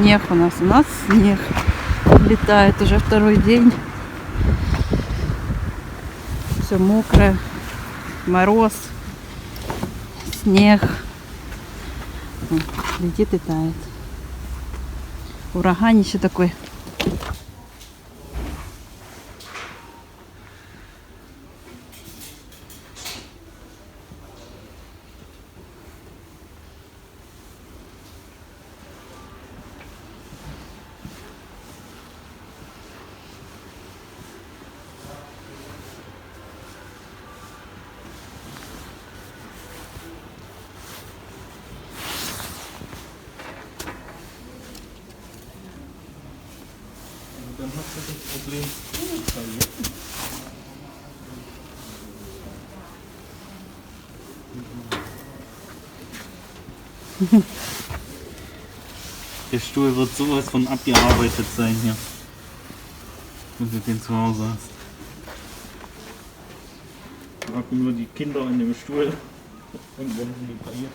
снег у нас. У нас снег летает уже второй день. Все мокрое. Мороз. Снег. Летит и тает. Ураганище такой. Dann hast du das Problem verliert. Der Stuhl wird sowas von abgearbeitet sein hier, wenn du den zu Hause hast. Da hocken nur die Kinder in dem Stuhl und werden repariert.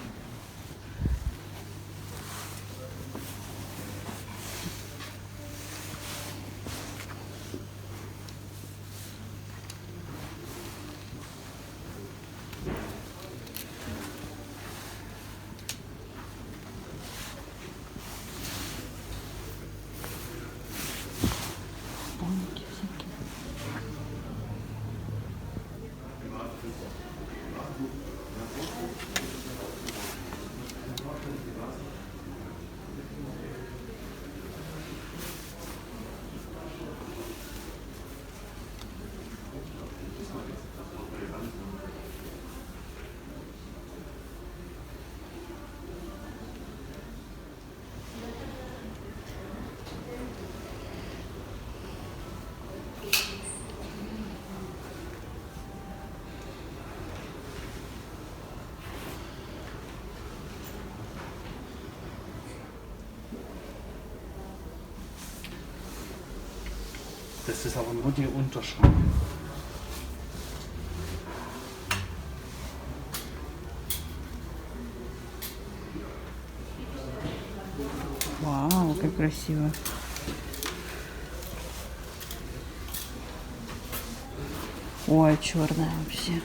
Das ist aber nur die Unterschau. Вау, как красиво. Ой, черная вообще.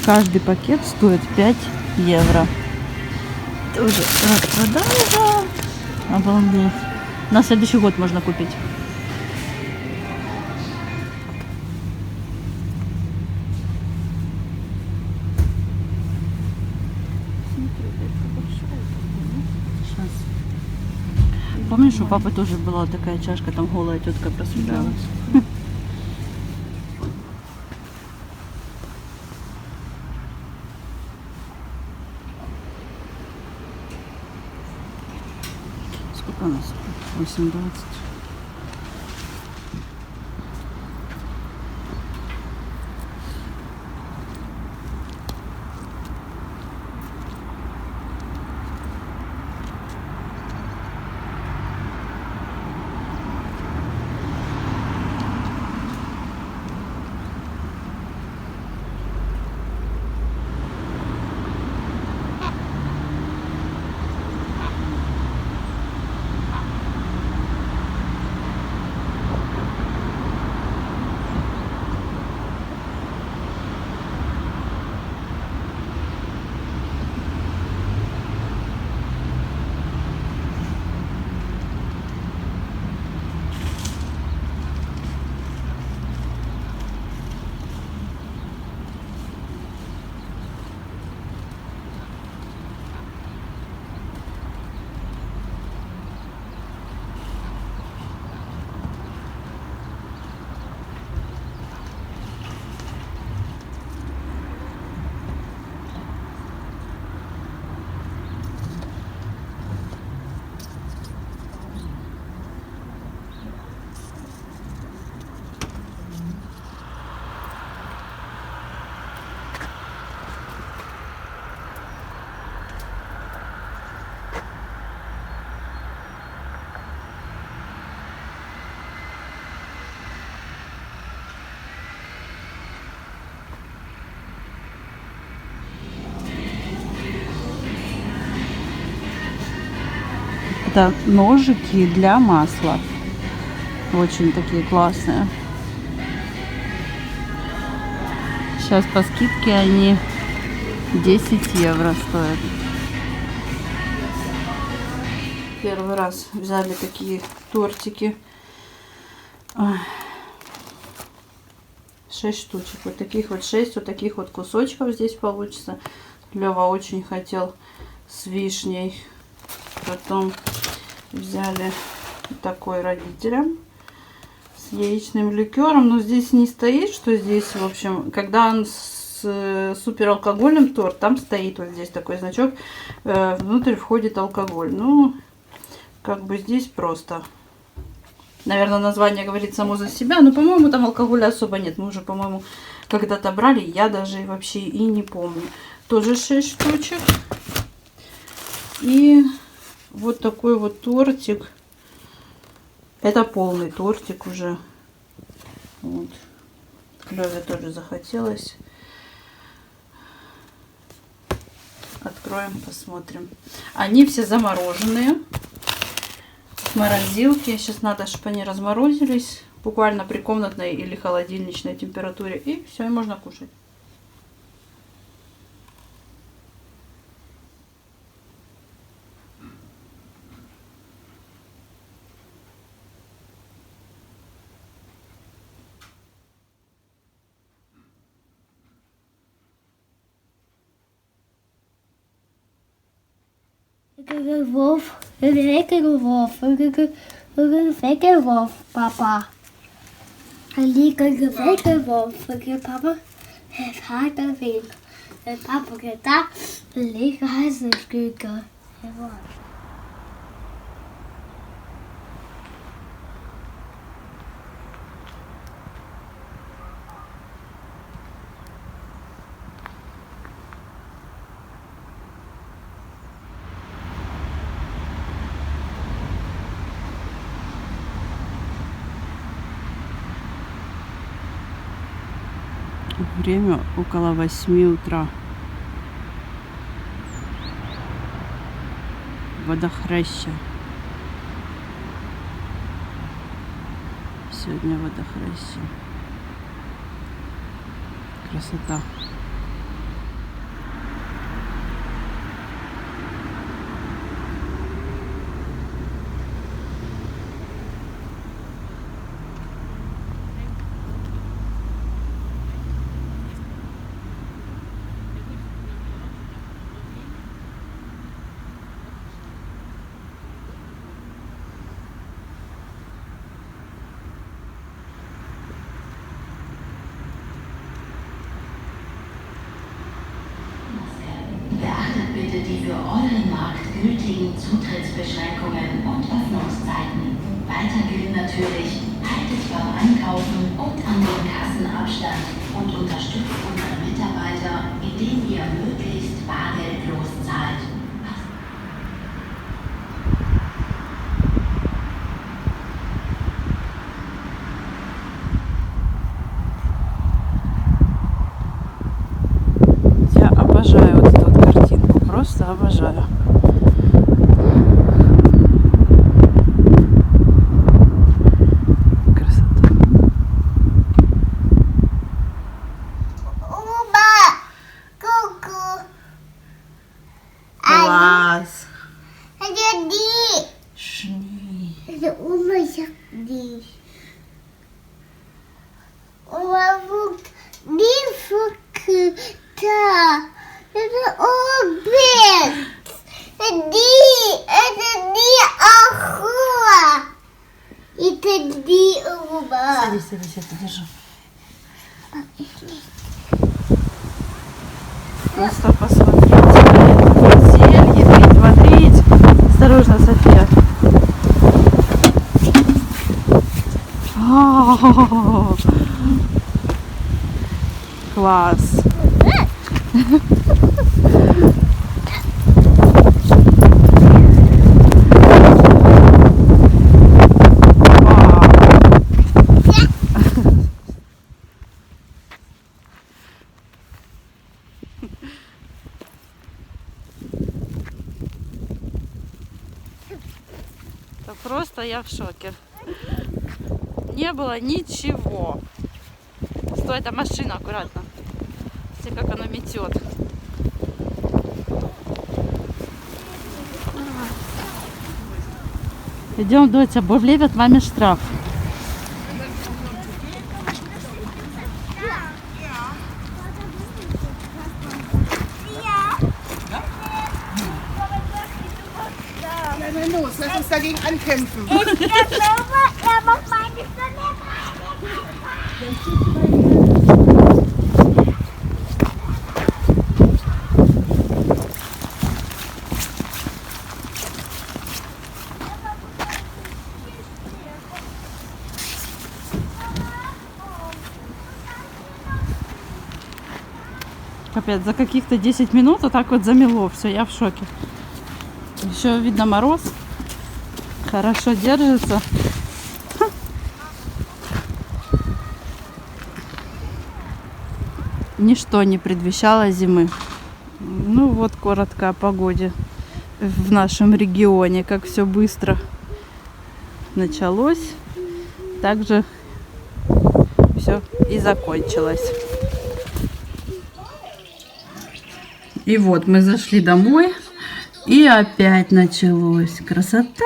Каждый пакет стоит 5 евро. Тоже распродажа. Обалдеть. На следующий год можно купить. Сейчас. Помнишь, у папы тоже была такая чашка, там голая тетка просуждалась. Сколько у нас? 8:20. Это ножики для масла. Очень такие классные. Сейчас по скидке они 10 евро стоят. Первый раз взяли такие тортики. 6 штучек. Вот таких вот 6 вот таких вот кусочков здесь получится. Лёва очень хотел с вишней. Потом взяли такой родителям с яичным ликером. Но здесь не стоит, что здесь, в общем, когда он с супералкогольным торт, там стоит вот здесь такой значок. Внутрь входит алкоголь. Ну, как бы здесь просто... Наверное, название говорит само за себя, но, по-моему, там алкоголя особо нет. Мы уже, по-моему, когда-то брали, я даже вообще и не помню. Тоже 6 штучек. И вот такой вот тортик. Это полный тортик уже. Вот. Лёве тоже захотелось. Откроем, посмотрим. Они все замороженные. Морозилки. Сейчас надо, чтобы они разморозились буквально при комнатной или холодильничной температуре. И все, и можно кушать. Wolf, Wolf, Wolf, Papa. Wolf, Papa. Vater will. Papa geht da, lekker heiße. Время около 8 утра. Водохреща. Сегодня водохреща. Красота. Beachtet bitte die für euren Markt gültigen Zutrittsbeschränkungen und Öffnungszeiten. Weiter gilt natürlich, haltet beim Einkaufen und an den Kassen Abstand und unterstützt unsere Mitarbeiter, indem ihr möglichst bargeldlos zahlt. Я обожаю вот эту вот картинку. Просто обожаю. Красота. Uba, Kuku. Класс. Это Ди. Шни. Это Ума Ди. Ума Фук. Ди Фук. Да. Это обед. Это Ди Ахуа. Это Ди Уба. Садись, садись, я подержу. Просто посмотрите на это зелье, пить, варить. Осторожно, София. О, класс. Это просто я в шоке. Не было ничего. Стой, это машина, аккуратно. Смотрите, как оно метет. Идем, доча, влепят маме штраф. Na los, lass uns dagegen ankämpfen. Капец, за каких-то 10 минут вот так вот замело. Все, я в шоке. Еще видно мороз. Хорошо держится. Ничто не предвещало зимы. Ну вот коротко о погоде в нашем регионе. Как все быстро началось, так же все и закончилось. И вот мы зашли домой, и опять началось. Красота,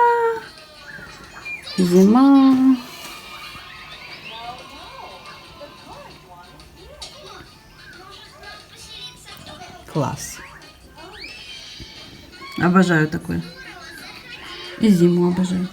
зима. Класс. Обожаю такое. И зиму обожаю.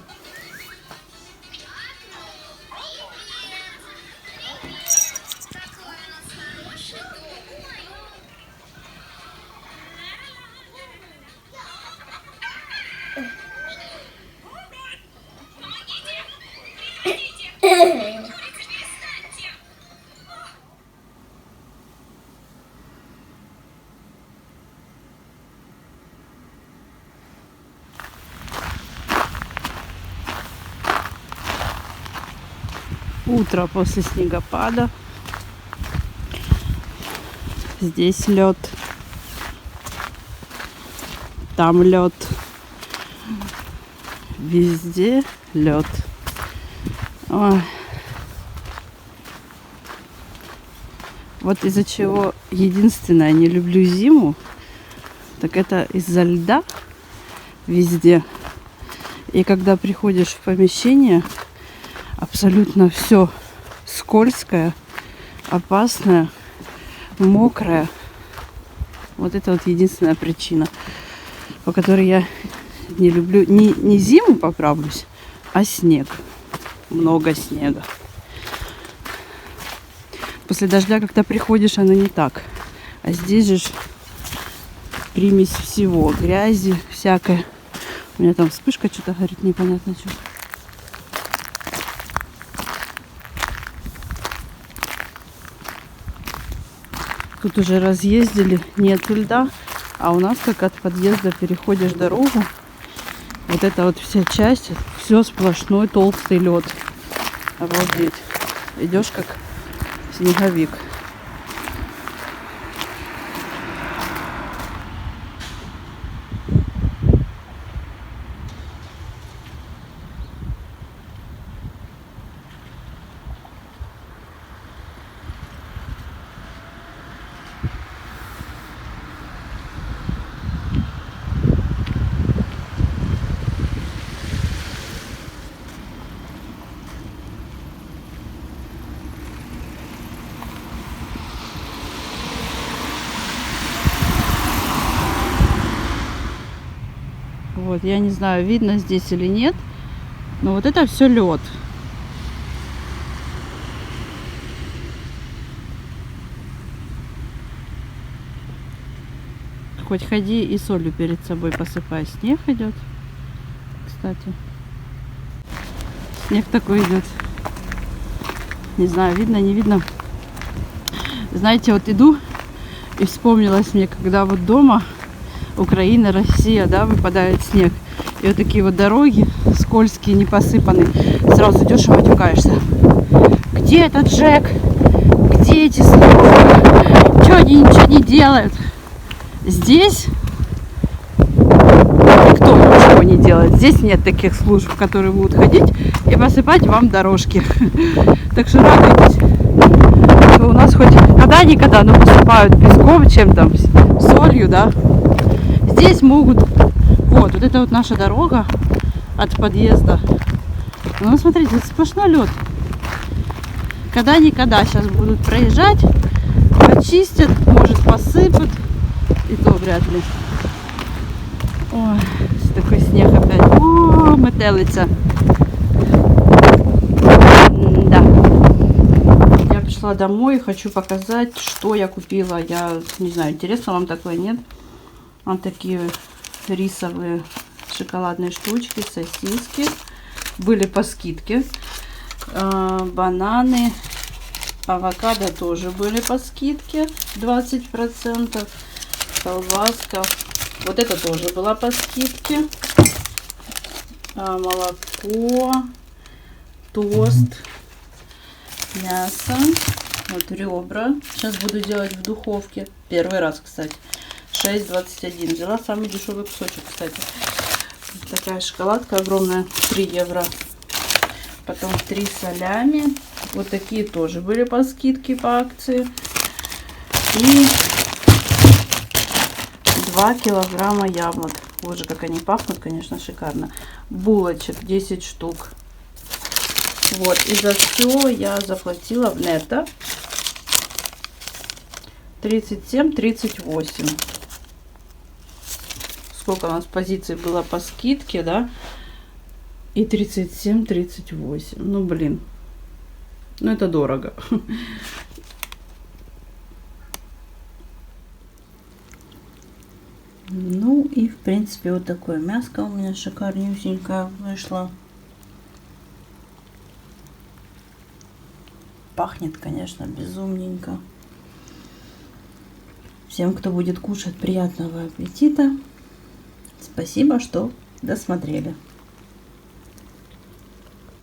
Утро после снегопада. Здесь лед. Там лед. Везде лед. Ой. Вот из-за чего единственное не люблю зиму, так это из-за льда везде. И когда приходишь в помещение, абсолютно все скользкое, опасное, мокрое. Вот это вот единственная причина, по которой я не люблю не зиму, поправлюсь, а снег. Много снега. После дождя, когда приходишь, оно не так. А здесь же примесь всего. Грязи всякое. У меня там вспышка что-то горит, непонятно что. Тут уже разъездили, нет льда, а у нас как от подъезда переходишь дорогу. Вот эта вот вся часть, все сплошной толстый лед. Обалдеть. Идешь как снеговик. Вот, я не знаю, видно здесь или нет, но вот это все лед. Хоть ходи и солью перед собой посыпай. Снег идет, кстати. Снег такой идет. Не знаю, видно, не видно. Знаете, вот иду и вспомнилось мне, когда вот дома Украина, Россия, да, выпадает снег. И вот такие вот дороги скользкие, не посыпанные. Сразу идешь и матюкаешься. Где этот Джек? Где эти службы? Чего они ничего не делают? Здесь никто ничего не делает. Здесь нет таких служб, которые будут ходить и посыпать вам дорожки. Так что радуйтесь, что у нас хоть когда-никогда, но посыпают песком, чем-то, солью, да. Здесь могут... Вот это вот наша дорога от подъезда. Ну, смотрите, это сплошной лед. Когда-никогда сейчас будут проезжать, почистят, может посыпят, и то вряд ли. Ой, такой снег опять. О, метелица. Да. Я пришла домой и хочу показать, что я купила. Я не знаю, интересно вам такое, нет? Вот такие рисовые шоколадные штучки, сосиски. Были по скидке. Бананы, авокадо тоже были по скидке 20%. Колбаска. Вот это тоже была по скидке. Молоко, тост, мясо. Вот ребра. Сейчас буду делать в духовке. Первый раз, кстати. 6,21. Взяла самый дешевый кусочек, кстати. Такая шоколадка огромная. 3 евро. Потом 3 салями. Вот такие тоже были по скидке, по акции. И 2 килограмма яблок. Боже, как они пахнут, конечно, шикарно. Булочек 10 штук. Вот. И за все я заплатила в нетто 37,38. Сколько у нас позиций было по скидке, да? И 37,38. Ну, блин. Ну, это дорого. Ну, и, в принципе, вот такое мяско у меня шикарнюсенькое вышло. Пахнет, конечно, безумненько. Всем, кто будет кушать, приятного аппетита. Спасибо, что досмотрели.